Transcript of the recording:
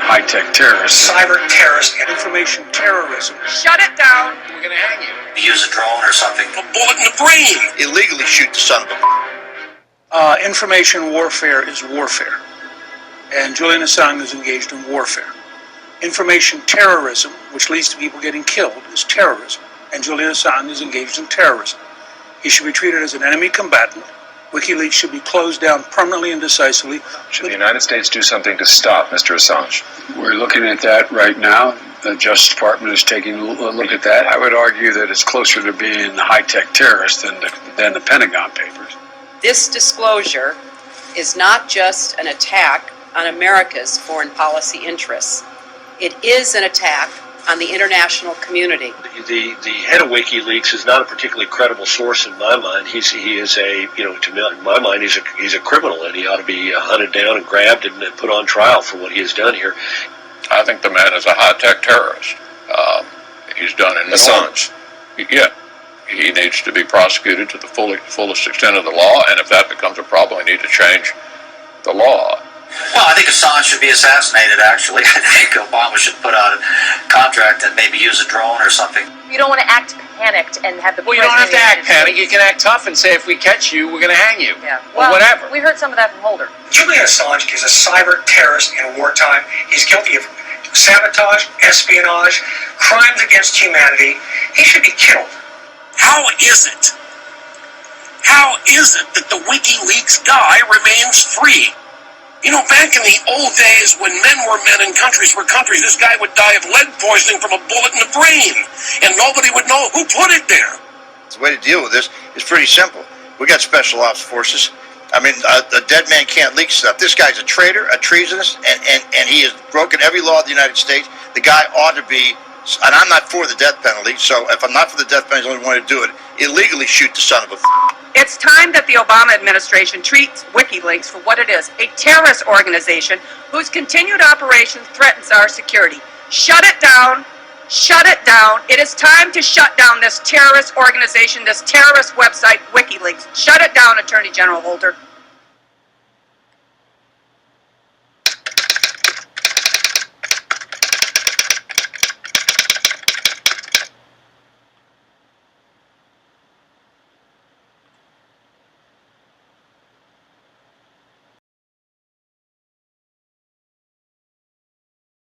high-tech terrorists. Cyber terrorist and information terrorism. Shut it down. We're going to hang you. Use a drone or something. A bullet in the brain. Illegally shoot the son of a... Information warfare is warfare. And Julian Assange is engaged in warfare. Information terrorism, which leads to people getting killed, is terrorism. And Julian Assange is engaged in terrorism. He should be treated as an enemy combatant. WikiLeaks should be closed down permanently and decisively. Should the United States do something to stop Mr. Assange? We're looking at that right now. The Justice Department is taking a look at that. I would argue that it's closer to being a high-tech terrorist than the Pentagon Papers. This disclosure is not just an attack on America's foreign policy interests. It is an attack on the international community. The head of WikiLeaks is not a particularly credible source in my mind. He is a, to my mind, he's a criminal, and he ought to be hunted down and grabbed and put on trial for what he has done here. I think the man is a high-tech terrorist. He's done Assange. Yeah. He needs to be prosecuted to the fullest extent of the law, and if that becomes a problem, we need to change the law. Well, I think Assange should be assassinated, actually. I think Obama should put out a contract and maybe use a drone or something. You don't want to act panicked and have the Well, you don't have to act panic. You can act tough and say, if we catch you, we're going to hang you. Yeah. Or whatever. We heard some of that from Holder. Julian Assange is a cyber terrorist in wartime. He's guilty of sabotage, espionage, crimes against humanity. He should be killed. How is it that the WikiLeaks guy remains free? You know, back in the old days when men were men and countries were countries, this guy would die of lead poisoning from a bullet in the brain, and nobody would know who put it there. The way to deal with this is pretty simple. We got special ops forces. I mean, a dead man can't leak stuff. This guy's a traitor, a treasonous, and he has broken every law of the United States. The guy ought to be, and I'm not for the death penalty, so if I'm not for the death penalty, the only way to do it, illegally shoot the son of a... It's time that the Obama administration treats WikiLeaks for what it is, a terrorist organization whose continued operation threatens our security. Shut it down. Shut it down. It is time to shut down this terrorist organization, this terrorist website, WikiLeaks. Shut it down, Attorney General Holder.